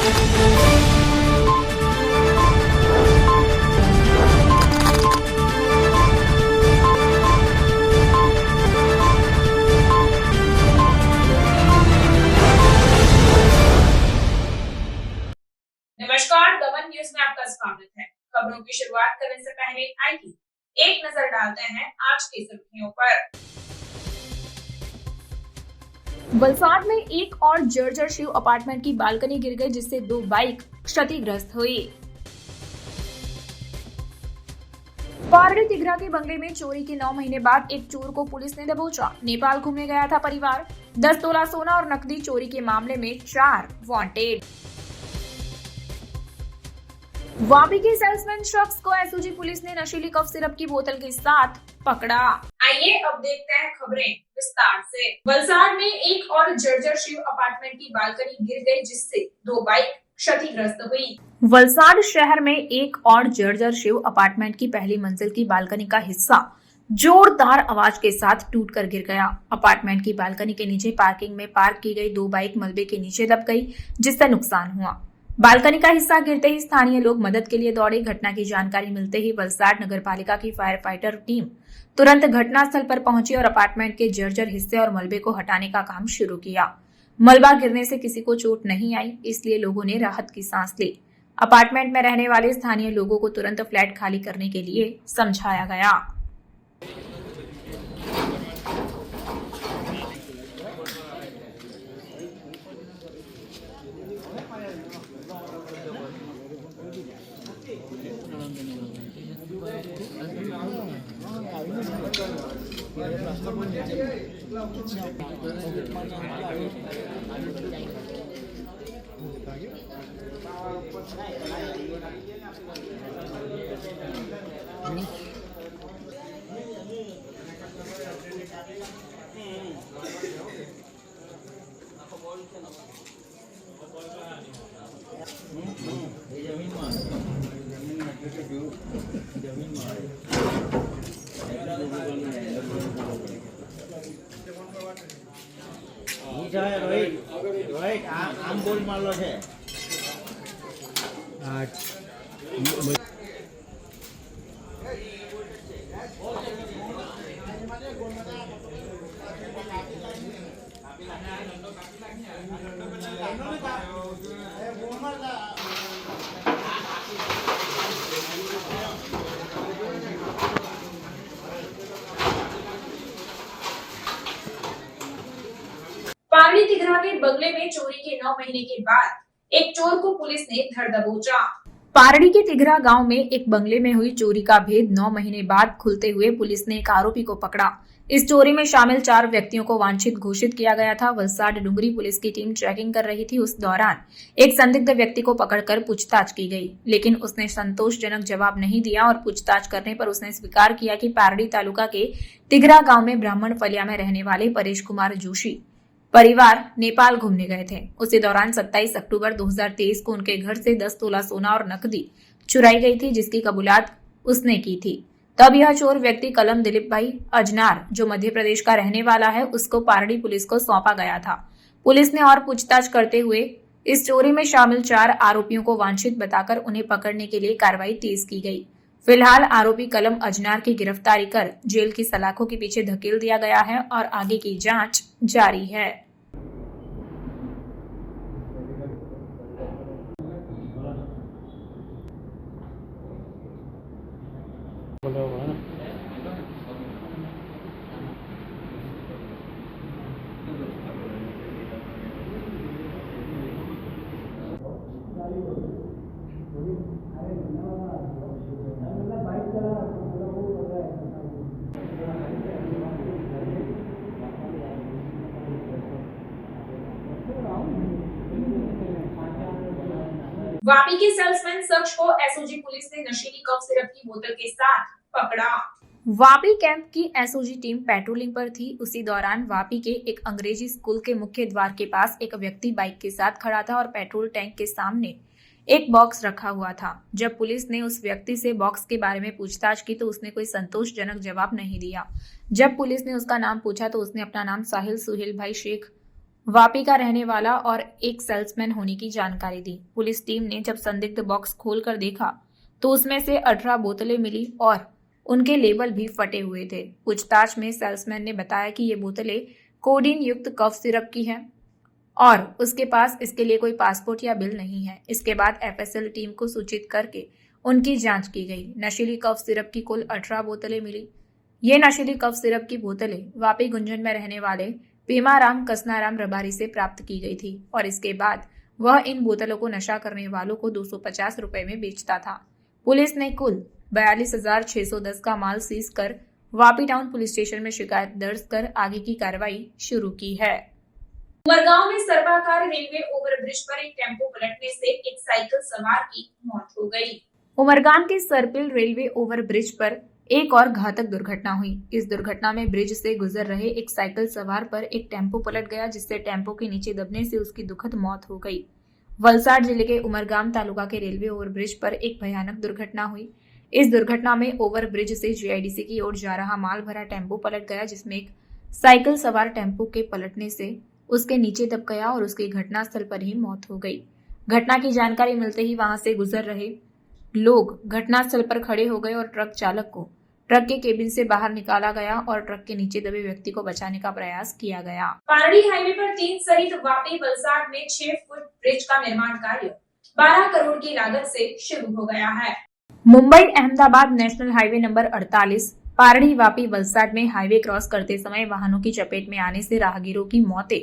नमस्कार, दमन न्यूज में आपका स्वागत है। खबरों की शुरुआत करने से पहले आइए एक नजर डालते हैं आज की सुर्खियों पर। वलसाड में एक और जर्जर शिव अपार्टमेंट की बालकनी गिर गई, जिससे 2 बाइक क्षतिग्रस्त हुई। पारडी तिघरा के बंगले में चोरी के 9 महीने बाद एक चोर को पुलिस ने दबोचा। नेपाल घूमने गया था परिवार। 10 तोला सोना और नकदी चोरी के मामले में 4 वांटेड। वापी के सेल्समैन शख्स को एसओजी पुलिस ने नशीली कफ सिरप की बोतल के साथ पकड़ा। आइए अब देखते हैं खबरें विस्तार से। वलसाड में एक और जर्जर शिव अपार्टमेंट की बालकनी गिर गई, जिससे 2 बाइक क्षतिग्रस्त हुई। वलसाड शहर में एक और जर्जर शिव अपार्टमेंट की पहली मंजिल की बालकनी का हिस्सा जोरदार आवाज के साथ टूटकर गिर गया। अपार्टमेंट की बालकनी के नीचे पार्किंग में पार्क की गई 2 बाइक मलबे के नीचे दब गई, जिससे नुकसान हुआ। बालकनी का हिस्सा गिरते ही स्थानीय लोग मदद के लिए दौड़े। घटना की जानकारी मिलते ही वलसाड नगर पालिका की फायर फाइटर टीम तुरंत घटनास्थल पर पहुंची और अपार्टमेंट के जर्जर हिस्से और मलबे को हटाने का काम शुरू किया। मलबा गिरने से किसी को चोट नहीं आई, इसलिए लोगों ने राहत की सांस ली। अपार्टमेंट में रहने वाले स्थानीय लोगों को तुरंत फ्लैट खाली करने के लिए समझाया गया। रोहित आम बोल मारलो છે पारडी तिघरा के बंगले में चोरी के 9 महीने के बाद एक चोर को पुलिस ने धर दबोचा। पारडी के तिघरा गांव में एक बंगले में हुई चोरी का भेद 9 महीने बाद खुलते हुए पुलिस ने एक आरोपी को पकड़ा। इस चोरी में शामिल 4 व्यक्तियों को वांछित घोषित किया गया था। वलसाड डुंगरी पुलिस की टीम चेकिंग कर रही थी। उस दौरान एक संदिग्ध व्यक्ति को पकड़कर पूछताछ की गई, लेकिन उसने संतोषजनक जवाब नहीं दिया और पूछताछ करने पर उसने स्वीकार किया कि पारडी तालुका के तिघरा गांव में ब्राह्मण फलिया में रहने वाले परेश कुमार जोशी परिवार नेपाल घूमने गए थे। उसी दौरान 27 अक्टूबर 2023 को उनके घर से 10 तोला सोना और नकदी चुराई गई थी, जिसकी कबूलात उसने की थी। तब यह चोर व्यक्ति कलम दिलीप भाई अजनार, जो मध्य प्रदेश का रहने वाला है, उसको पारडी पुलिस को सौंपा गया था। पुलिस ने और पूछताछ करते हुए इस चोरी में शामिल 4 आरोपियों को वांछित बताकर उन्हें पकड़ने के लिए कार्रवाई तेज की गई। फिलहाल आरोपी कलम अजनार की गिरफ्तारी कर जेल की सलाखों के पीछे धकेल दिया गया है और आगे की जांच जारी है। वापी के सेल्समैन शख्स को एसओजी पुलिस ने नशीली कफ सिरप की बोतल के साथ पकड़ा। वापी कैंप की एसओजी टीम पेट्रोलिंग पर थी। उसी दौरान वापी के एक अंग्रेजी स्कूल के मुख्य द्वार के पास एक व्यक्ति बाइक के साथ खड़ा था और पेट्रोल टैंक के सामने एक बॉक्स रखा हुआ था। जब पुलिस ने उस व्यक्ति से बॉक्स के बारे में पूछताछ की तो उसने कोई संतोषजनक जवाब नहीं दिया। जब पुलिस ने उसका नाम पूछा तो उसने अपना नाम साहिल सुहेल भाई शेख वापी का रहने वाला और एक सेल्समैन होने की जानकारी दी। पुलिस टीम ने जब संदिग्ध बॉक्स खोलकर देखा तो उसमें से 18 बोतलें मिली और उनके लेबल भी फटे हुए थे। पूछताछ में सेल्समैन ने बताया कि ये बोतलें कोडीन युक्त कफ सिरप की हैं और उसके पास इसके लिए कोई पासपोर्ट या बिल नहीं है। इसके बाद एफएसएल टीम को सूचित करके उनकी जांच की गई। नशीली कफ सिरप की कुल 18 बोतलें मिली। ये नशीली कफ सिरप की बोतलें वापी गुंजन में रहने वाले पेमाराम कसनाराम रबारी से प्राप्त की गई थी और इसके बाद वह इन बोतलों को नशा करने वालों को 250 रुपए में बेचता था। पुलिस ने कुल 42,610 का माल सीज कर वापी टाउन पुलिस स्टेशन में शिकायत दर्ज कर आगे की कार्रवाई शुरू की है। उमरगांव में सर्पाकार रेलवे ओवरब्रिज पर एक टेम्पो पलटने से एक साइकिल सवार की मौत हो गई। उमरगांव के सरपिल रेलवे ओवरब्रिज पर एक और घातक दुर्घटना हुई। इस दुर्घटना में ब्रिज से गुजर रहे एक साइकिल सवार पर एक टेम्पो पलट गया, जिससे टेम्पो के नीचे दबने से उसकी दुखद मौत हो गई। वलसाड जिले के उमरगाम तालुका के रेलवे ओवरब्रिज पर एक भयानक दुर्घटना हुई। इस दुर्घटना में ओवरब्रिज से जीआईडीसी की ओर जा रहा माल भरा टेम्पो पलट गया, जिसमें एक साइकिल सवार टेम्पो के पलटने से उसके नीचे दब गया और उसकी घटनास्थल पर ही मौत हो गई। घटना की जानकारी मिलते ही वहां से गुजर रहे लोग घटनास्थल पर खड़े हो गए और ट्रक चालक को ट्रक के केबिन से बाहर निकाला गया और ट्रक के नीचे दबे व्यक्ति को बचाने का प्रयास किया गया। पारडी हाईवे पर 3 सहित वापी वलसाड में 6 फुट ब्रिज का निर्माण कार्य 12 करोड़ की लागत से शुरू हो गया है। Mumbai Ahmedabad national highway number 48 Pardi Vapi Valsad में हाईवे क्रॉस करते समय वाहनों की चपेट में आने से राहगीरों की मौतें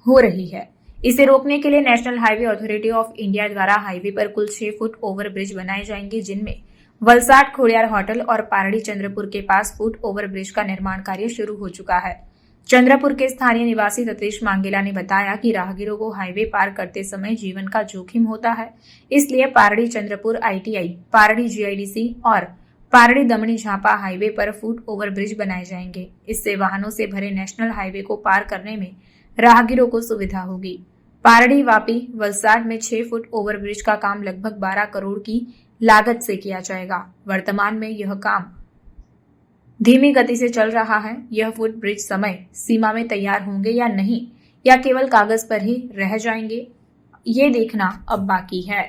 हो रही है। इसे रोकने के लिए national highway authority of India द्वारा हाईवे पर कुल 6 फुट ओवरब्रिज बनाए जाएंगे, जिनमें वलसाड खोड़ियार होटल और पारडी चंद्रपुर के पास फुट ओवरब्रिज का निर्माण कार्य शुरू हो चुका है। चंद्रपुर के स्थानीय निवासी सतीश मांगेला ने बताया कि राहगीरों को हाईवे पार करते समय जीवन का जोखिम होता है, इसलिए पारडी चंद्रपुर आईटीआई, पारडी जीआईडीसी और पारडी दमनी झापा हाईवे पर फुट ओवरब्रिज बनाए जाएंगे। इससे वाहनों से भरे नेशनल हाईवे को पार करने में राहगीरों को सुविधा होगी। पारडी वापी वलसाड में 6 फुट ओवरब्रिज का काम लगभग 12 करोड़ की लागत से किया जाएगा। वर्तमान में यह काम धीमी गति से चल रहा है। यह फुट ब्रिज समय सीमा में तैयार होंगे या नहीं, या केवल कागज पर ही रह जाएंगे, ये देखना अब बाकी है।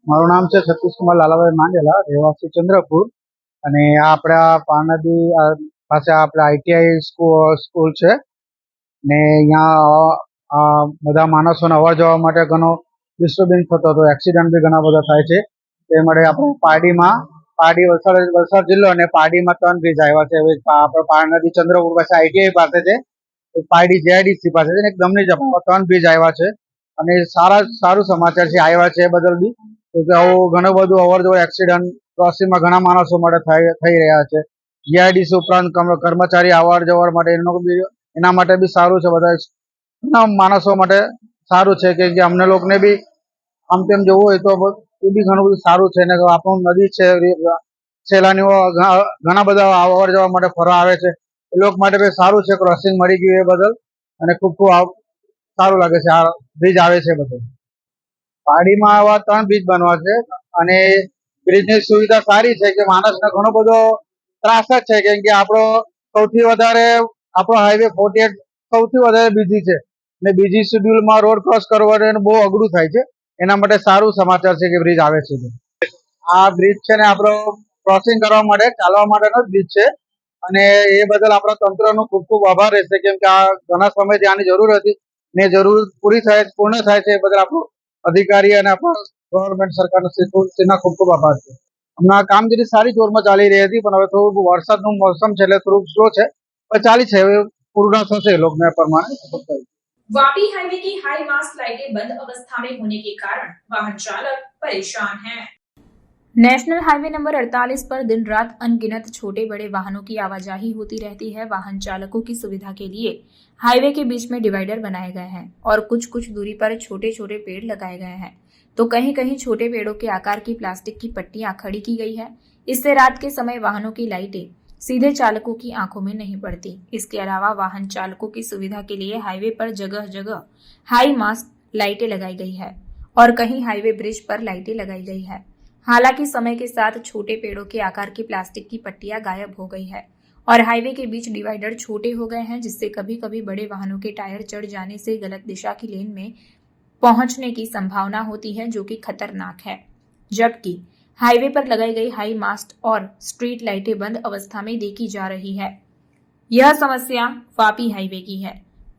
મારું નામ છે સતીશ કુમાર લાલાભાઈ માંડેલા, રહેવાસી ચંદ્રપુર. અને આ આપણા પાનદી પાસે આપણે આઈટીઆઈ સ્કૂલ છે ને અહીંયા બધા માણસોને અવર જવા માટે ઘણો ડિસ્ટર્બન્સ થતો હતો, એક્સિડન્ટ બી ઘણા બધા થાય છે. તે માટે આપણે પારડી વલસાડ જિલ્લો અને પારડીમાં 3 બ્રિજ આવ્યા છે. હવે આપણે પારડી ચંદ્રપુર પાસે આઈટીઆઈ પાસે છે, પારડી જેઆઈડીસી પાસે છે ને એક દમણી જપા 3 બ્રિજ આવ્યા છે. અને સારું સમાચાર છે આવ્યા છે એ બદલ બી, કે આવું ઘણું બધું અવર જવર એક્સિડન્ટ ક્રોસિંગમાં ઘણા માણસો માટે થઈ રહ્યા છે. જીઆઈડીસી ઉપરાંત કર્મચારી અવર જવર માટે એના માટે બી સારું છે. બધા ઘણા માણસો માટે સારું છે કે અમને લોકોને બી આમ તેમ જવું હોય તો એ બી ઘણું બધું સારું છે. ને આપણું નદી છે, સહેલાણીઓ ઘણા બધા અવર જવર માટે ફરવા આવે છે, એ લોકો માટે બી સારું છે ક્રોસિંગ મળી ગયું એ બદલ. અને ખૂબ સારું લાગે છે આ બ્રિજ આવે છે બધું. પારડીમાં આવા 3 બ્રિજ બનવા છે અને બ્રિજની સુવિધા સારી છે કે માણસને ઘણો બધો ત્રાસ જ છે, કેમ કે આપણો સૌથી વધારે આપણો હાઈવે 48 સૌથી વધારે બીજી છે ને બીજી શેડ્યુલમાં રોડ ક્રોસ કરવાનું બહુ અઘરું થાય છે. એના માટે સારું સમાચાર છે કે બ્રિજ આવે છે. આ બ્રિજ છે ને આપણો ક્રોસિંગ કરવા માટે ચાલવા માટેનો જ બ્રિજ છે અને એ બદલ આપણા તંત્રનો ખૂબ ખૂબ આભાર રહેશે, કેમ કે આ ઘણા સમયથી આની જરૂર હતી ને જરૂર પૂર્ણ થાય છે એ બદલ આપણો અધિકારી અને આપણા ગવર્મેન્ટ સરકારના ખૂબ ખૂબ આભાર છે. હમણાં કામગીરી સારી જોરમાં ચાલી રહી હતી, પણ હવે થોડું વરસાદનું મોસમ છે એટલે થોડુંક સ્લો છે, પણ ચાલી છે, હવે પૂર્ણ થશે લોકમેપ પ્રમાણે. वापी हाईवे की हाई मास्ट लाइटें बंद अवस्था में होने के कारण वाहन चालक परेशान हैं। नेशनल हाईवे नंबर 48 पर दिन रात अनगिनत छोटे बड़े वाहनों की आवाजाही होती रहती है। वाहन चालकों की सुविधा के लिए हाईवे के बीच में डिवाइडर बनाए गए हैं और कुछ कुछ दूरी पर छोटे छोटे पेड़ लगाए गए हैं, तो कहीं कहीं छोटे पेड़ों के आकार की प्लास्टिक की पट्टियां खड़ी की गई है। इससे रात के समय वाहनों की लाइटें सीधे चालकों की आंखों में नहीं पड़ती। इसके अलावा वाहन चालकों की सुविधा के लिए हाईवे पर जगह जगह हाई मास्ट लाइटें लगाई गई है और कहीं हाईवे ब्रिज पर लाइटें लगाई गई है। हालांकि समय के साथ छोटे पेड़ों के आकार की प्लास्टिक की पट्टियां गायब हो गई है और हाईवे के बीच डिवाइडर छोटे हो गए हैं, जिससे कभी कभी बड़े वाहनों के टायर चढ़ जाने से गलत दिशा की लेन में पहुंचने की संभावना होती है, जो कि खतरनाक है। जबकि हाईवे पर लगाई गई हाई मास्ट और स्ट्रीट लाइटें बंद अवस्था में देखी जा रही है। यह समस्या वापी हाईवे की है।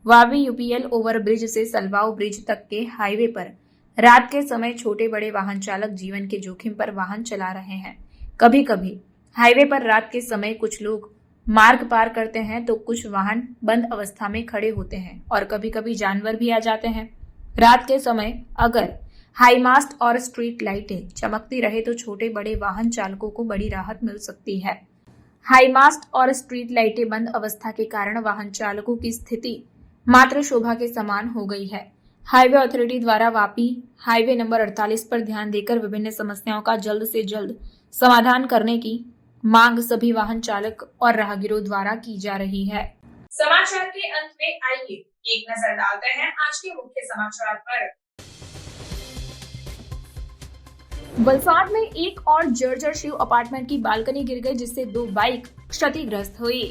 वापी यूपीएल ओवरब्रिज से सलवाओ ब्रिज तक के हाईवे पर रात के समय छोटे बड़े वाहन चालक जीवन के जोखिम पर वाहन चला रहे हैं। कभी कभी हाईवे पर रात के समय कुछ लोग मार्ग पार करते हैं तो कुछ वाहन बंद अवस्था में खड़े होते हैं और कभी कभी जानवर भी आ जाते हैं। रात के समय अगर हाई मास्ट और स्ट्रीट लाइटें चमकती रहे तो छोटे बड़े वाहन चालकों को बड़ी राहत मिल सकती है। हाई मास्ट और स्ट्रीट लाइटें बंद अवस्था के कारण वाहन चालकों की स्थिति मात्र शोभा के समान हो गई है। हाईवे अथॉरिटी द्वारा वापी हाईवे नंबर 48 पर ध्यान देकर विभिन्न समस्याओं का जल्द से जल्द समाधान करने की मांग सभी वाहन चालक और राहगीरों द्वारा की जा रही है। समाचार के अंत में आइए एक नजर डालते हैं आज के मुख्य समाचार पर। वलसाड में एक और जर्जर शिव अपार्टमेंट की बालकनी गिर गई, जिससे 2 बाइक क्षतिग्रस्त हुई।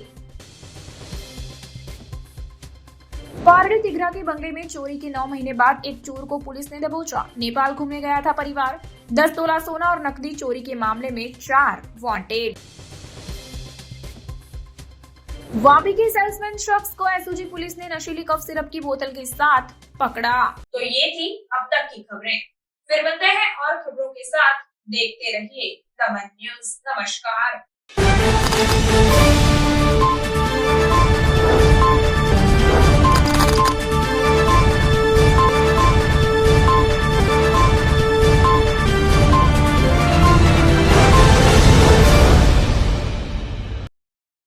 पारडी तिघरा के बंगले में चोरी के 9 महीने बाद एक चोर को पुलिस ने दबोचा। नेपाल घूमने गया था परिवार। 10 तोला सोना और नकदी चोरी के मामले में 4 वांटेड। वापी के सेल्समैन शख्स को एसओजी पुलिस ने नशीली कफ सिरप की बोतल के साथ पकड़ा। तो ये थी अब तक की खबरें। फिर मिलते हैं और खबरों के साथ। देखते रहिए दमन न्यूज। नमस्कार।